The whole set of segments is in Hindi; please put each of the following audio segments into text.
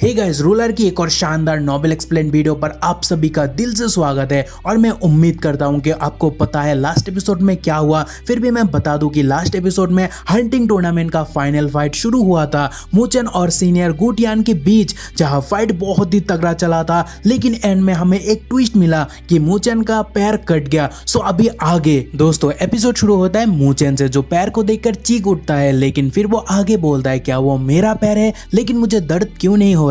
हे गाइस, रूलर की एक और शानदार नॉवेल एक्सप्लेन वीडियो पर आप सभी का दिल से स्वागत है। और मैं उम्मीद करता हूं कि आपको पता है लास्ट एपिसोड में क्या हुआ। फिर भी मैं बता दूं कि लास्ट एपिसोड में हंटिंग टूर्नामेंट का फाइनल फाइट शुरू हुआ था मुचेन और सीनियर गुटियान के बीच, जहां फाइट बहुत ही तगड़ा चला था। लेकिन एंड में हमें एक ट्विस्ट मिला कि मुचेन का पैर कट गया। सो अभी आगे दोस्तों एपिसोड शुरू होता है मुचेन से, जो पैर को देखकर चीख उठता है। लेकिन फिर वो आगे बोलता है, क्या वो मेरा पैर है, लेकिन मुझे दर्द क्यों नहीं हो रहा।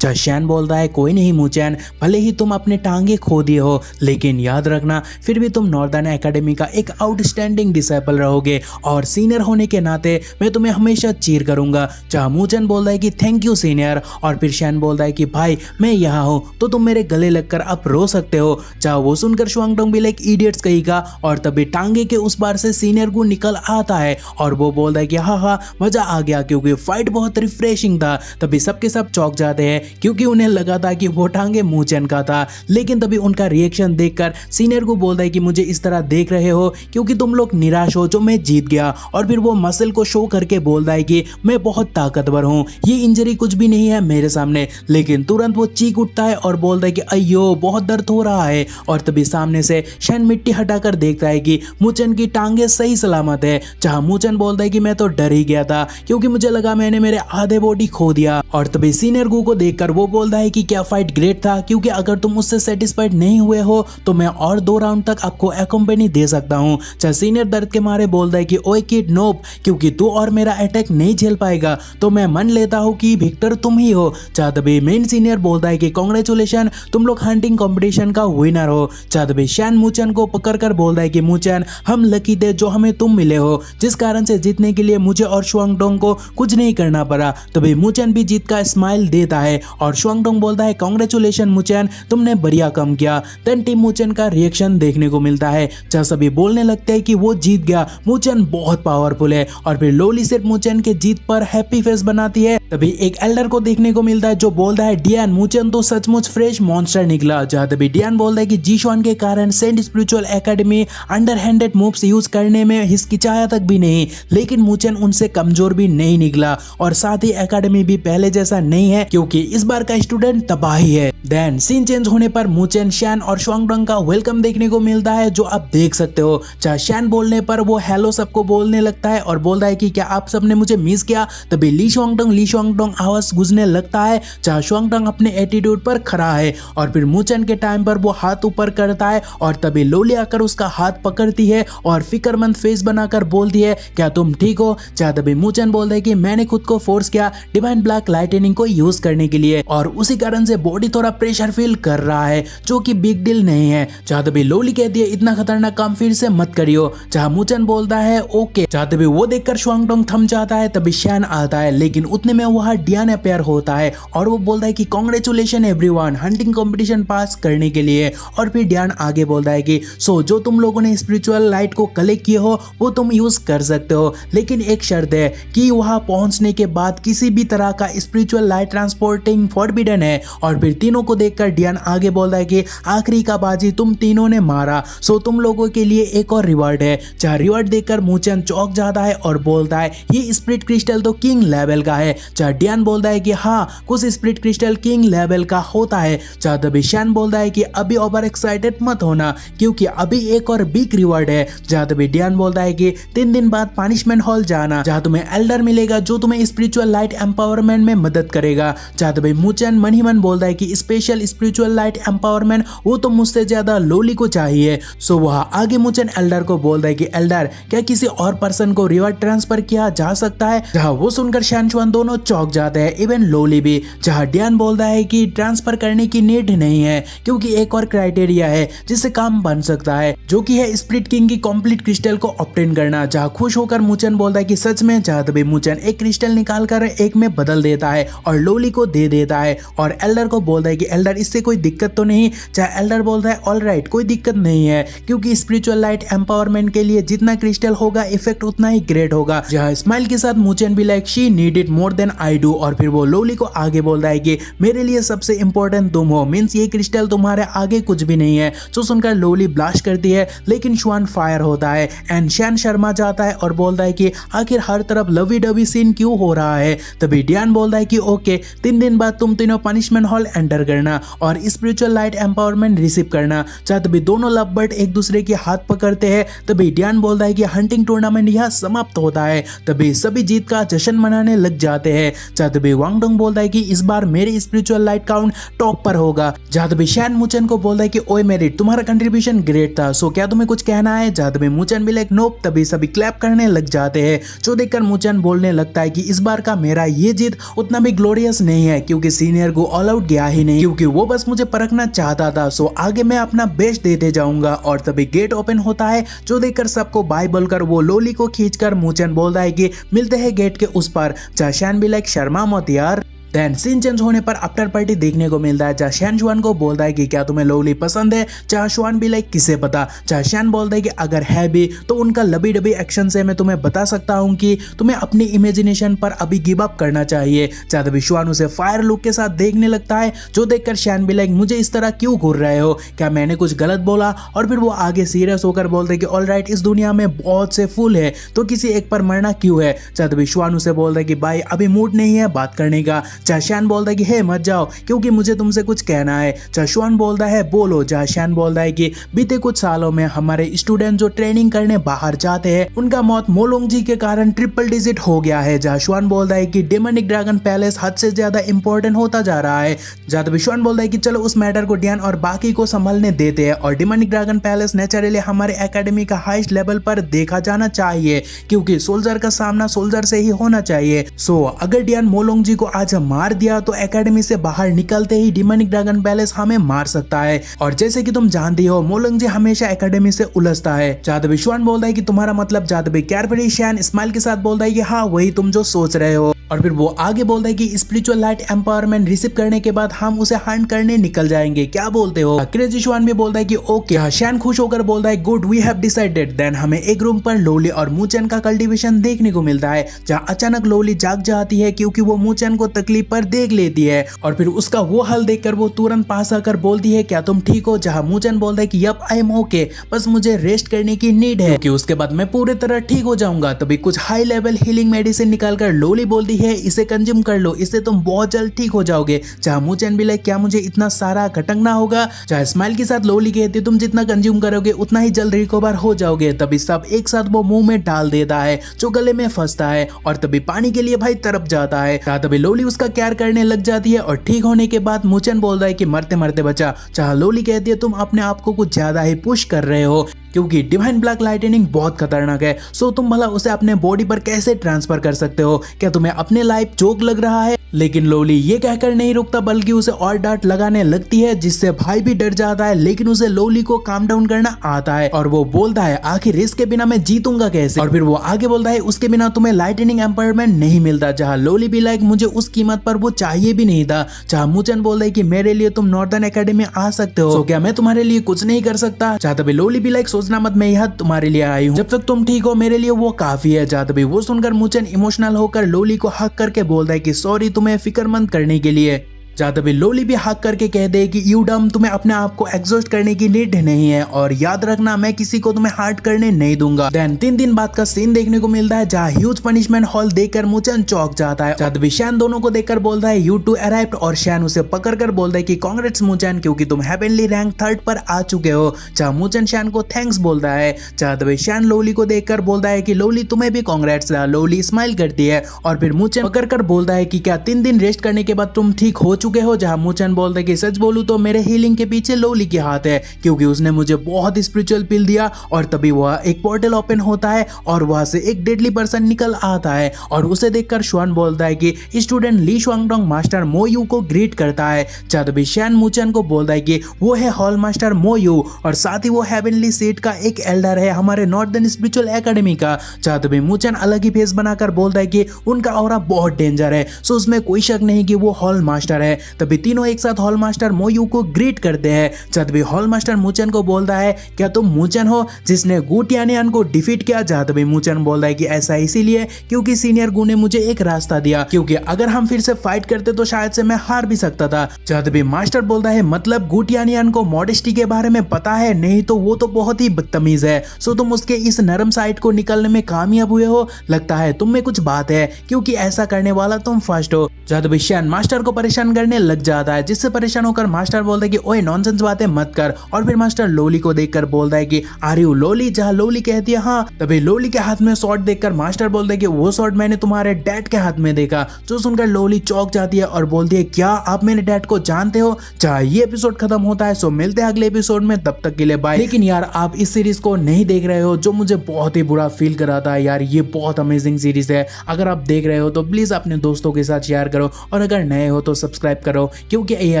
शैन बोलता है, कोई नहीं मुचेन, भले ही तुम अपने टांगे खो दिए हो, लेकिन याद रखना फिर भी तुम नॉर्दर्न एकेडमी का एक आउटस्टैंडिंग डिसाइपल रहोगे और सीनियर होने के नाते मैं तुम्हें हमेशा चीयर करूंगा। मुचेन बोलता है कि थैंक यू सीनियर। और फिर शैन बोलता है कि भाई मैं यहाँ हूँ तो तुम मेरे गले लगकर अब रो सकते हो। वो सुनकर शुआंगडोंग भी लाइक इडियट्स कहेगा। और तभी टांगे के उस बार से सीनियर को निकल आता है और वो बोलता है कि हाँ मजा आ गया, क्योंकि फाइट बहुत रिफ्रेशिंग था। तभी सबके सब चौंक जाते हैं क्योंकि उन्हें लगा था कि वो टांगे मुचेन का था। लेकिन तभी उनका रिएक्शन देखकर सीनियर को बोलता है कि मुझे इस तरह देख रहे हो क्योंकि तुम लोग निराश हो जो मैं जीत गया। और फिर वो मसल को शो करके बोलता है कि मैं बहुत ताकतवर हूँ, ये इंजरी कुछ भी नहीं है मेरे सामने। लेकिन तुरंत वो चीख उठता है और बोलता है कि अयो बहुत दर्द हो रहा है। और तभी सामने से शैन मिट्टी हटाकर देखता है कि मुचेन की टांगे सही सलामत है। मुचेन बोलता है कि मैं तो डर ही गया था क्योंकि मुझे लगा मैंने मेरे आधे बॉडी खो दिया। और तभी सीनियर गू को देखकर वो बोलता है कि क्या फाइट ग्रेट था, क्योंकि अगर तुम उससे सेटिस्फाइड नहीं हुए हो तो मैं और 2 राउंड तक आपको अकम्पनी दे सकता हूँ। सीनियर दर्द के मारे बोलता है कि ओए किड नोप, क्योंकि तू और मेरा अटैक नहीं झेल पाएगा तो मैं मान लेता हूँ कि विक्टर तुम ही हो। तभी मेन सीनियर बोलता है कि कांग्रेचुलेशन, तुम लोग हंटिंग कंपटीशन का विनर हो। तभी शैन मुचेन को पकड़कर बोलता है कि मुचेन हम लकी थे जो हमें तुम मिले हो, जिस कारण से जीतने के लिए मुझे और शुआंगडोंग को कुछ नहीं करना पड़ा। तभी मुचेन भी जीत का स्माइल देता है और शुआंगडोंग बोलता है कांग्रेचुलेशन मुचेन, तुमने बढ़िया काम किया। देन टीम मुचेन का रिएक्शन देखने को मिलता है, जहाँ सभी बोलने लगते हैं कि वो जीत गया, मुचेन बहुत पावरफुल है। और फिर लोली सेट मुचेन के जीत पर हैप्पी फेस बनाती है। तभी एक एल्डर को देखने को मिलता है जो बोलता है डियान मुचेन तो सचमुच फ्रेश मॉन्स्टर निकला। जहाँ तभी डियान बोलता है कि जीशुआन के कारण saint spiritual academy underhanded moves use करने में हिचकिचाया तक भी नहीं, लेकिन मुचेन उनसे कमजोर भी नहीं निकला। और साथ ही एकेडमी भी पहले जैसा नहीं है क्योंकि इस बार का स्टूडेंट तबाही है। देन सीन चेंज होने पर मुचेन, शैन और शुआंगडोंग का वेलकम देखने को मिलता है, जो आप देख सकते हो। शैन बोलने पर वो हेलो सबको बोलने लगता है और बोलता है कि क्या आप सबने मुझे मिस किया। तभी ली शुआंगडोंग आवाज गूंजने लगता है। शुआंगडोंग अपने एटीट्यूड पर खड़ा है और फिर मुचेन के टाइम पर वो हाथ ऊपर करता है और तभी लोली आकर उसका हाथ पकड़ती है और फिक्रमंद फेस बनाकर बोलती है, क्या तुम ठीक हो। तभी मुचेन बोलता है कि मैंने खुद को फोर्स किया डिवाइन ब्लैक लाइटनिंग को यूज करने के लिए और उसी कारण से बॉडी थोड़ा प्रेशर फील कर रहा है, जो कि बिग डील नहीं है। तभी लोली कहती है इतना खतरनाक काम फिर से मत करियो। मुचेन बोलता है ओके। तभी वो देखकर शुआंगडोंग थम जाता है। तभी शैन आता है, लेकिन उतने में वहां डियान अपेयर होता है और वो बोलता है कि कांग्रेचुलेशन एवरीवन हंटिंग कंपटीशन पास करने के लिए। और फिर डियान आगे बोलता है कि जो तुम लोगों ने स्पिरिचुअल लाइट को कलेक्ट किए हो वो तुम यूज कर सकते हो, लेकिन एक शर्त है कि वहां पहुंचने के बाद किसी भी तरह का स्पिरिचुअल लाइट ट्रांसपोर्टिंग फॉरबिडन है। और फिर तीनों को देखकर डियान आगे बोलता है कि आखिरी का बाजी तुम तीनों ने मारा, तुम लोगों के लिए एक और रिवार्ड है। रिवार्ड देखकर मुचेन चौंक जाता है और बोलता है ये स्पिरिट क्रिस्टल तो किंग लेवल का है। डियान बोलता है कि हाँ कुछ स्पिरिट क्रिस्टल किंग लेवल का होता है। तभी शैन बोलता है कि अभी ओवर एक्साइटेड मत होना क्योंकि अभी एक और बिग रिवार्ड है। तभी डियान बोलता है कि 3 दिन बाद पनिशमेंट हॉल जाना, जहाँ तुम्हें एल्डर मिलेगा जो तुम्हें स्पिरिचुअल लाइट एम्पावरमेंट में मदद करेगा। तभी मुचेन मन ही मन बोलता है कि स्पेशल स्पिरिचुअल लाइट एम्पावरमेंट वो तो मुझसे ज्यादा लोली को चाहिए। वह आगे मुचेन एल्डर को बोलता है कि एल्डर क्या किसी और पर्सन को रिवार्ड ट्रांसफर किया जा सकता है। वो सुनकर शैन शुआन दोनों चौंक जाते हैं, इवन लोली भी। डियान बोलता है कि ट्रांसफर करने की नीड नहीं है क्योंकि एक और क्राइटेरिया है जिससे काम बन सकता है, जो कि है स्पिरिट किंग की कंप्लीट क्रिस्टल को ऑब्टेन करना। खुश होकर मुचेन बोलता है कि सच में। तभी मुचेन एक क्रिस्टल निकालकर एक में बदल देता है और लोली को दे देता है और एल्डर को बोलता है कि एल्डर इससे कोई दिक्कत तो नहीं। एल्डर बोलता है ऑलराइट कोई दिक्कत नहीं है, क्योंकि स्पिरिचुअल लाइट एम्पावरमेंट के लिए जितना क्रिस्टल होगा इफेक्ट उतना ही ग्रेट होगा। स्माइल के साथ मुचेन भी like she need it more than I do. और फिर वो लोली को आगे बोलता है कि मेरे लिए सबसे इंपॉर्टेंट तुम हो, मींस ये क्रिस्टल तुम्हारे आगे कुछ भी नहीं है। सुनकर लोली ब्लास्ट करती है, लेकिन शुआन फायर होता है एंड शैन शर्मा जाता है और बोलता है कि आखिर हर तरफ लवी डवी सीन क्यों हो रहा है। तभी डियान बोलता है कि ओके 3 दिन बाद तुम तीनों पनिशमेंट हॉल एंटर करना और स्पिरिचुअल लाइट एम्पावरमेंट रिसीव करना। जब तभी दोनों लव बर्ड एक दूसरे के हाथ पकड़ते हैं तभी डियान बोलता है कि हंटिंग टूर्नामेंट यहाँ समाप्त होता है। तभी सभी जीत का जश्न मनाने लग जाते हैं। जब तभी वांगडोंग बोलता है कि इस बार मेरे स्पिरिचुअल लाइट काउंट टॉप पर होगा। जब तभी शैन मुचन को बोलता है कि ओए मेरिट तुम्हारा कंट्रीब्यूशन ग्रेट था, सो क्या तुम्हें कुछ कहना है। जब तभी मुचन भी लाइक नोप। तभी सभी क्लैप करने लग जाते हैं, जो देखकर मुचन बोलने लगता है कि इस बार का मेरा ये जीत उतना भी ग्लोरियस नहीं है क्योंकि सीनियर को ऑल आउट गया ही नहीं, क्योंकि वो बस मुझे परखना चाहता था। सो आगे मैं अपना बेस्ट देते जाऊंगा। और तभी गेट ओपन होता है, जो देखकर सबको बाय बोलकर वो लोली को खींचकर मुचन बोलता है कि मिलते हैं गेट के उस पर। जहाँ शैन भी लाइक शर्मा मत यार। देन सीन चेंज होने पर आफ्टर पार्टी देखने को मिलता है, जहाँ शैन शुआन को बोलता है कि क्या तुम्हें लोली पसंद है। जहाँ शुआन भी लाइक किसे पता। जहाँ शैन बोलता है कि अगर है भी तो उनका लबी डबी एक्शन से मैं तुम्हें बता सकता हूँ कि तुम्हें अपनी इमेजिनेशन पर अभी गिव अप करना चाहिए। जहाँ तभी शुआन उसे फायर लुक के साथ देखने लगता है, जो देखकर शैन भी लाइक मुझे इस तरह क्यों घूर रहे हो, क्या मैंने कुछ गलत बोला। और फिर वो आगे सीरियस होकर बोलते कि ऑल राइट, इस दुनिया में बहुत से फूल है तो किसी एक पर मरना क्यों है। जहाँ तभी शुआन उसे बोलता है कि भाई अभी मूड नहीं है बात करने का। जहाँ शैन बोलता है कि हे मत जाओ क्योंकि मुझे तुमसे कुछ कहना है। जहाँ शुआन बोलता है बोलो। जहाँ शैन बोलता है कि बीते कुछ सालों में हमारे स्टूडेंट जो ट्रेनिंग करने बाहर जाते हैं उनका मौत मोलोंग जी के कारण ट्रिपल डिजिट हो गया है। जहाँ शुआन बोलता है कि डेमोनिक ड्रैगन पैलेस हद से ज्यादा इंपॉर्टेंट होता जा रहा है। जहाँ तभी शुआन बोलता है कि चलो उस मैटर को डियान और बाकी को संभालने देते हैं और डेमोनिक ड्रैगन पैलेस नेचुरली हमारे एकेडमी का हाईएस्ट लेवल पर देखा जाना चाहिए क्योंकि सोल्जर का सामना सोल्जर से ही होना चाहिए। सो अगर डियान मोलोंग जी को आज मार दिया तो एकेडमी से बाहर निकलते ही डेमोनिक ड्रैगन पैलेस हमें मार सकता है। और जैसे कि तुम जानती हो मोलोंग जी हमेशा एकेडमी से उलझता है। जहाँ तभी शुआन बोलता है कि तुम्हारा मतलब। जहाँ तभी कैरबरी शैन स्माइल के साथ बोलता है कि हाँ वही तुम जो सोच रहे हो। और फिर वो आगे बोलता है कि स्पिरिचुअल लाइट एम्पावरमेंट रिसीव करने के बाद हम उसे हंट करने निकल जाएंगे, क्या बोलते हो। क्रेजी शुआन भी बोलता है कि ओके। शैन खुश होकर बोलता है good, we have decided. Then हमें एक रूम पर लोली और मुचन का कल्टीवेशन देखने को मिलता है, जहाँ अचानक लोली जाग जाती है क्योंकि वो मुचन को तकलीफ पर देख लेती है। और फिर उसका वो हाल देखकर वो तुरंत पास आकर बोलती है क्या तुम ठीक हो। जहाँ मुचन बोलता है कि यप आई एम ओके, बस मुझे रेस्ट करने की नीड है क्योंकि उसके बाद मैं पूरी तरह ठीक हो जाऊंगा। तभी कुछ हाई लेवल हीलिंग मेडिसिन निकालकर लोली बोलती है इसे कंज्यूम कर लो, इससे तुम बहुत जल्द ठीक हो जाओगे। जहाँ मुचन भी लाइक क्या मुझे इतना सारा घटकना होगा। जहाँ स्माइल के साथ लोली कहती है तुम जितना कंज्यूम करोगे उतना ही जल्द रिकवर हो जाओगे। तभी सब एक साथ वो मुंह में डाल देता है जो गले में फंसता है और तभी पानी के लिए भाई तरफ जाता है। तभी लोली उसका केयर करने लग जाती है और ठीक होने के बाद मुचन बोलता है कि मरते मरते बचा। जहाँ लोली कहती है तुम अपने आप को कुछ ज्यादा ही पुश कर रहे हो क्योंकि डिवाइन ब्लैक लाइटनिंग बहुत खतरनाक है। सो तुम भला उसे अपने बॉडी पर कैसे ट्रांसफर कर सकते हो, क्या तुम्हें अपने लाइफ जोक लग रहा है। लेकिन लोली ये कहकर नहीं रुकता बल्कि उसे और डांट लगाने लगती है जिससे भाई भी डर जाता है, लेकिन उसे लोली को काम डाउन करना आता है और वो बोलता है आखिर इसके बिना मैं जीतूंगा कैसे। और फिर वो आगे बोलता है उसके बिना तुम्हें लाइटनिंग एम्पावरमेंट नहीं मिलता। जहाँ लोली भी लाइक मुझे उस कीमत पर वो चाहिए भी नहीं था। जहाँ मुचन बोलता है कि मेरे लिए तुम नॉर्दर्न एकेडमी आ सकते हो, तो क्या मैं तुम्हारे लिए कुछ नहीं कर सकता। जहाँ तभी लोली भी लाइक सोचना मत, मैं यहाँ तुम्हारे लिए आई हूँ, जब तक तुम ठीक हो मेरे लिए वो काफी है। जहाँ तभी वो सुनकर मुचन इमोशनल होकर लोली को हक करके बोलता है कि सॉरी तुम्हें फिक्रमंद करने के लिए। जहाँ तभी लोली भी हक करके कह दे कि यू डम, तुम्हें अपने आप को एग्जॉस्ट करने की नीड नहीं है और याद रखना मैं किसी को तुम्हें हार्ट करने नहीं दूंगा। देन 3 दिन बाद का सीन देखने को मिलता है जहाँ ह्यूज पनिशमेंट हॉल देखकर मुचन चौंक जाता है। जहाँ तभी शैन दोनों को देखकर बोलता है यू टू अराइव्ड और शैन उसे पकड़कर बोलता है कि कांग्रेट्स मुचन क्योंकि तुम हेवनली रैंक 3rd पर आ चुके हो। जहाँ मुचन शैन को थैंक्स बोलता है। जहाँ तभी शैन लोली को देखकर बोलता है कि लोली तुम्हें भी कांग्रेट्स। लोली स्माइल करती है और फिर मुचन पकड़कर बोलता है कि क्या 3 दिन रेस्ट करने के बाद तुम ठीक हो चुके हो। जहाँ मुचन बोलता है कि सच बोलूं तो मेरे हीलिंग के पीछे लोली के हाथ है क्योंकि उसने मुझे बहुत स्पिरिचुअल पिल दिया। और तभी वह एक पोर्टल ओपन होता है और वहां से एक डेडली पर्सन निकल आता है और उसे देखकर शुआन बोलता है कि स्टूडेंट ली शुआंगडोंग मास्टर मो यू को ग्रीट करता है। जहाँ तभी शैन मुचन को बोलता है कि वो है हॉल मास्टर मो यू और साथ ही वो हेवनली सीट का एक एल्डर है हमारे नॉर्दर्न स्पिरिचुअल एकेडमी का। जहाँ तभी मुचन अलग ही फेस बनाकर बोलता है कि उनका ऑरा बहुत डेंजर है, सो उसमें कोई शक नहीं कि वो हॉल मास्टर है। है। तभी तीनों एक साथ हॉल मास्टर मोयू को ग्रीट करते हैं। तभी हॉल मास्टर मूचन को बोलता है क्या तुम मूचन हो जिसने गू टियानियन को डिफीट किया? जहाँ तभी मूचन बोलता है कि ऐसा इसीलिए क्योंकि सीनियर गू ने मुझे एक रास्ता दिया, क्योंकि अगर हम फिर से फाइट करते तो शायद से मैं हार भी सकता था। जहाँ तभी मास्टर बोलता है मतलब गू टियानियन को मॉडेस्टी के बारे में पता है? नहीं तो वो तो बहुत ही बदतमीज है। सो तुम उसके इस नरम साइड को निकलने में कामयाब हुए हो, लगता है तुम में कुछ बात है क्योंकि ऐसा करने वाला तुम फर्स्ट हो। जहाँ तभी शैन मास्टर को परेशान करने लग जाता है, जिससे परेशान होकर मास्टर बोलता है कि ओए नॉनसेंस बातें मत कर। और फिर मास्टर लोली को देखकर बोलता है कि आर यू लोली? जहाँ लोली कहती है हाँ। तभी लोली के हाथ में शॉट देखकर मास्टर बोलता है कि वो शॉट मैंने तुम्हारे डैड के हाथ में देखा। जो सुनकर लोली चौंक जाती है और बोलती है क्या आप मेरे डैड को जानते हो? जहाँ ये एपिसोड खत्म होता है। सो मिलते हैं अगले एपिसोड में, तब तक के लिए बाय। लेकिन यार आप इस सीरीज को नहीं देख रहे हो, जो मुझे बहुत ही बुरा फील कराता है यार। ये बहुत अमेजिंग सीरीज है। अगर आप देख रहे हो तो प्लीज अपने दोस्तों के साथ शेयर करो, और अगर नए हो तो सब्सक्राइब करो क्योंकि ये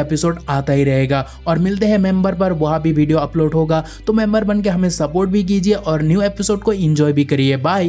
एपिसोड आता ही रहेगा। और मिलते हैं मेंबर पर, वहाँ भी वीडियो अपलोड होगा, तो मेंबर बन के हमें सपोर्ट भी कीजिए और न्यू एपिसोड को एंजॉय भी करिए। बाय।